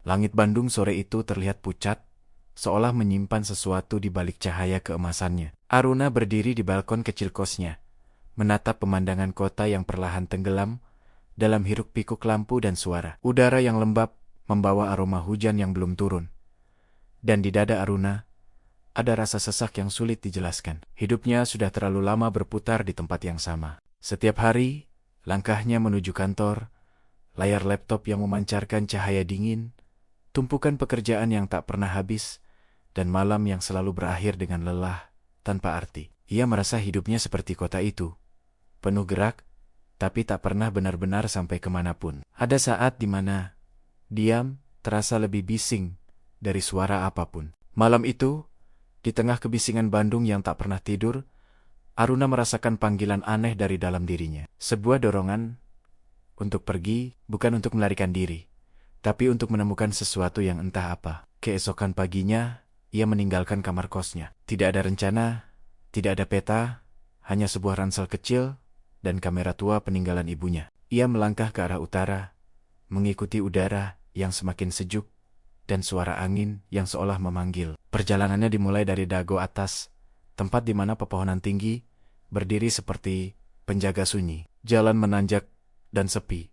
Langit Bandung sore itu terlihat pucat, seolah menyimpan sesuatu di balik cahaya keemasannya. Aruna berdiri di balkon kecil kosnya, menatap pemandangan kota yang perlahan tenggelam dalam hiruk-pikuk lampu dan suara. Udara yang lembab membawa aroma hujan yang belum turun. Dan di dada Aruna, ada rasa sesak yang sulit dijelaskan. Hidupnya sudah terlalu lama berputar di tempat yang sama. Setiap hari, langkahnya menuju kantor, layar laptop yang memancarkan cahaya dingin, tumpukan pekerjaan yang tak pernah habis, dan malam yang selalu berakhir dengan lelah tanpa arti. Ia merasa hidupnya seperti kota itu, penuh gerak, tapi tak pernah benar-benar sampai kemanapun. Ada saat di mana diam terasa lebih bising dari suara apapun. Malam itu, di tengah kebisingan Bandung yang tak pernah tidur, Aruna merasakan panggilan aneh dari dalam dirinya. Sebuah dorongan untuk pergi, bukan untuk melarikan diri, tapi untuk menemukan sesuatu yang entah apa. Keesokan paginya, ia meninggalkan kamar kosnya. Tidak ada rencana, tidak ada peta, hanya sebuah ransel kecil dan kamera tua peninggalan ibunya. Ia melangkah ke arah utara, mengikuti udara yang semakin sejuk dan suara angin yang seolah memanggil. Perjalanannya dimulai dari dago atas, tempat di mana pepohonan tinggi berdiri seperti penjaga sunyi. Jalan menanjak dan sepi.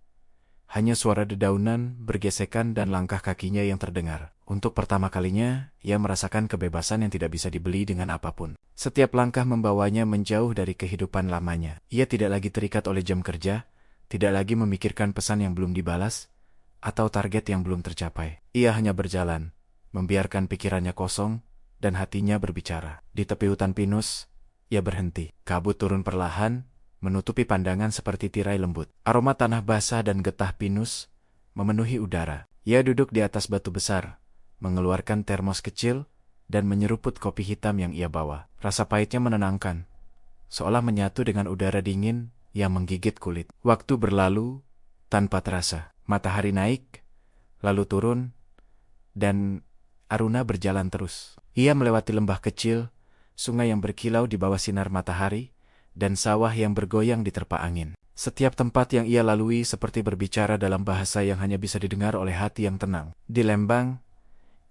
Hanya suara dedaunan bergesekan dan langkah kakinya yang terdengar. Untuk pertama kalinya, ia merasakan kebebasan yang tidak bisa dibeli dengan apapun. Setiap langkah membawanya menjauh dari kehidupan lamanya. Ia tidak lagi terikat oleh jam kerja, tidak lagi memikirkan pesan yang belum dibalas, atau target yang belum tercapai. Ia hanya berjalan, membiarkan pikirannya kosong dan hatinya berbicara. Di tepi hutan pinus, ia berhenti. Kabut turun perlahan, menutupi pandangan seperti tirai lembut. Aroma tanah basah dan getah pinus memenuhi udara. Ia duduk di atas batu besar, mengeluarkan termos kecil dan menyeruput kopi hitam yang ia bawa. Rasa pahitnya menenangkan, seolah menyatu dengan udara dingin yang menggigit kulit. Waktu berlalu tanpa terasa. Matahari naik, lalu turun, dan Aruna berjalan terus. Ia melewati lembah kecil, sungai yang berkilau di bawah sinar matahari, dan sawah yang bergoyang diterpa angin. Setiap tempat yang ia lalui seperti berbicara dalam bahasa yang hanya bisa didengar oleh hati yang tenang. Di Lembang,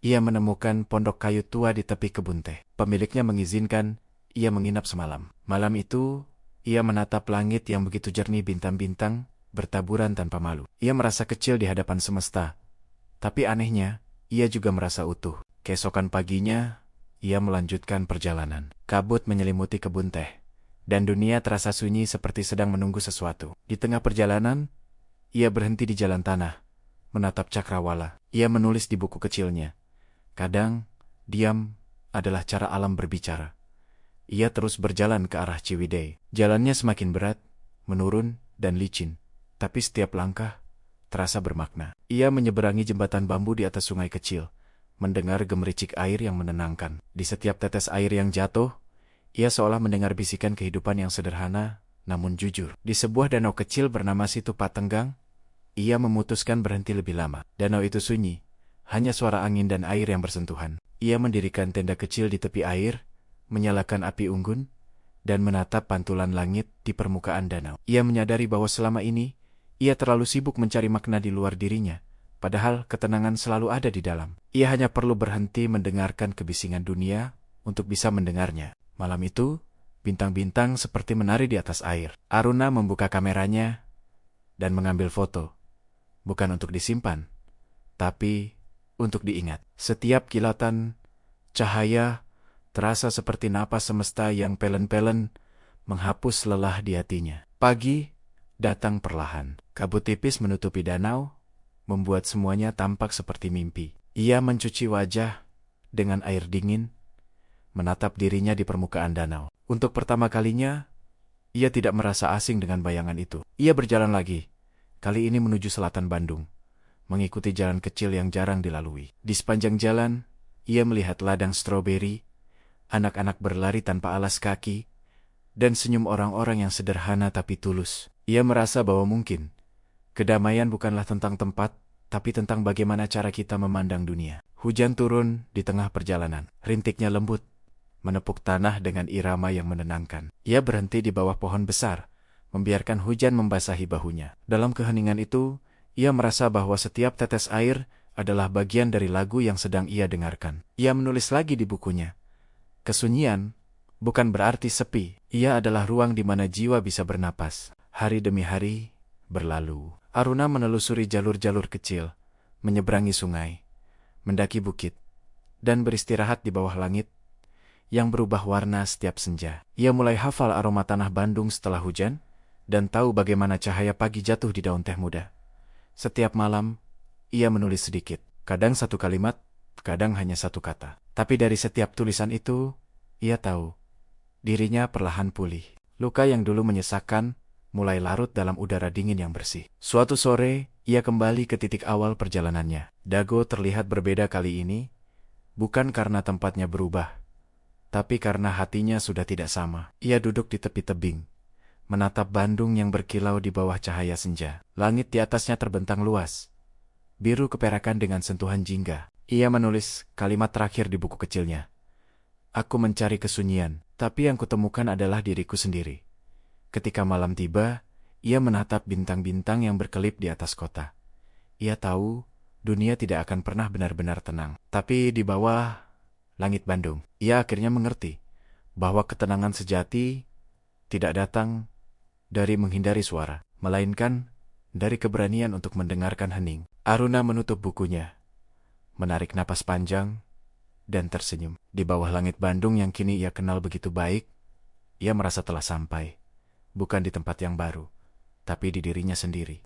ia menemukan pondok kayu tua di tepi kebun teh. Pemiliknya mengizinkan ia menginap semalam. Malam itu, ia menatap langit yang begitu jernih bintang-bintang, bertaburan tanpa malu. Ia merasa kecil di hadapan semesta, tapi anehnya, ia juga merasa utuh. Keesokan paginya, ia melanjutkan perjalanan. Kabut menyelimuti kebun teh, dan dunia terasa sunyi seperti sedang menunggu sesuatu. Di tengah perjalanan, ia berhenti di jalan tanah, menatap cakrawala. Ia menulis di buku kecilnya. Kadang, diam adalah cara alam berbicara. Ia terus berjalan ke arah Ciwidey. Jalannya semakin berat, menurun, dan licin. Tapi setiap langkah terasa bermakna. Ia menyeberangi jembatan bambu di atas sungai kecil, mendengar gemericik air yang menenangkan. Di setiap tetes air yang jatuh, ia seolah mendengar bisikan kehidupan yang sederhana, namun jujur. Di sebuah danau kecil bernama Situ Patenggang, ia memutuskan berhenti lebih lama. Danau itu sunyi, hanya suara angin dan air yang bersentuhan. Ia mendirikan tenda kecil di tepi air, menyalakan api unggun, dan menatap pantulan langit di permukaan danau. Ia menyadari bahwa selama ini, ia terlalu sibuk mencari makna di luar dirinya, padahal ketenangan selalu ada di dalam. Ia hanya perlu berhenti mendengarkan kebisingan dunia untuk bisa mendengarnya. Malam itu, bintang-bintang seperti menari di atas air. Aruna membuka kameranya dan mengambil foto, bukan untuk disimpan, tapi untuk diingat. Setiap kilatan cahaya terasa seperti napas semesta yang pelen-pelen menghapus lelah di hatinya. Pagi datang perlahan. Kabut tipis menutupi danau, membuat semuanya tampak seperti mimpi. Ia mencuci wajah dengan air dingin, menatap dirinya di permukaan danau. Untuk pertama kalinya, ia tidak merasa asing dengan bayangan itu. Ia berjalan lagi, kali ini menuju selatan Bandung, mengikuti jalan kecil yang jarang dilalui. Di sepanjang jalan, ia melihat ladang stroberi, anak-anak berlari tanpa alas kaki, dan senyum orang-orang yang sederhana tapi tulus. Ia merasa bahwa mungkin kedamaian bukanlah tentang tempat, tapi tentang bagaimana cara kita memandang dunia. Hujan turun di tengah perjalanan. Rintiknya lembut, menepuk tanah dengan irama yang menenangkan. Ia berhenti di bawah pohon besar, membiarkan hujan membasahi bahunya. Dalam keheningan itu, ia merasa bahwa setiap tetes air adalah bagian dari lagu yang sedang ia dengarkan. Ia menulis lagi di bukunya. Kesunyian bukan berarti sepi. Ia adalah ruang di mana jiwa bisa bernapas. Hari demi hari berlalu. Aruna menelusuri jalur-jalur kecil, menyeberangi sungai, mendaki bukit, dan beristirahat di bawah langit yang berubah warna setiap senja. Ia mulai hafal aroma tanah Bandung setelah hujan, dan tahu bagaimana cahaya pagi jatuh di daun teh muda. Setiap malam, ia menulis sedikit, kadang satu kalimat, kadang hanya satu kata. Tapi dari setiap tulisan itu, ia tahu, dirinya perlahan pulih. Luka yang dulu menyesakkan, mulai larut dalam udara dingin yang bersih. Suatu sore, ia kembali ke titik awal perjalanannya. Dago terlihat berbeda kali ini, bukan karena tempatnya berubah, tapi karena hatinya sudah tidak sama. Ia duduk di tepi tebing, menatap Bandung yang berkilau di bawah cahaya senja. Langit di atasnya terbentang luas, biru keperakan dengan sentuhan jingga. Ia menulis kalimat terakhir di buku kecilnya. Aku mencari kesunyian, tapi yang kutemukan adalah diriku sendiri. Ketika malam tiba, ia menatap bintang-bintang yang berkelip di atas kota. Ia tahu dunia tidak akan pernah benar-benar tenang. Tapi di bawah langit Bandung, ia akhirnya mengerti bahwa ketenangan sejati tidak datang dari menghindari suara, melainkan dari keberanian untuk mendengarkan hening. Aruna menutup bukunya, menarik napas panjang, dan tersenyum. Di bawah langit Bandung yang kini ia kenal begitu baik, ia merasa telah sampai, bukan di tempat yang baru, tapi di dirinya sendiri.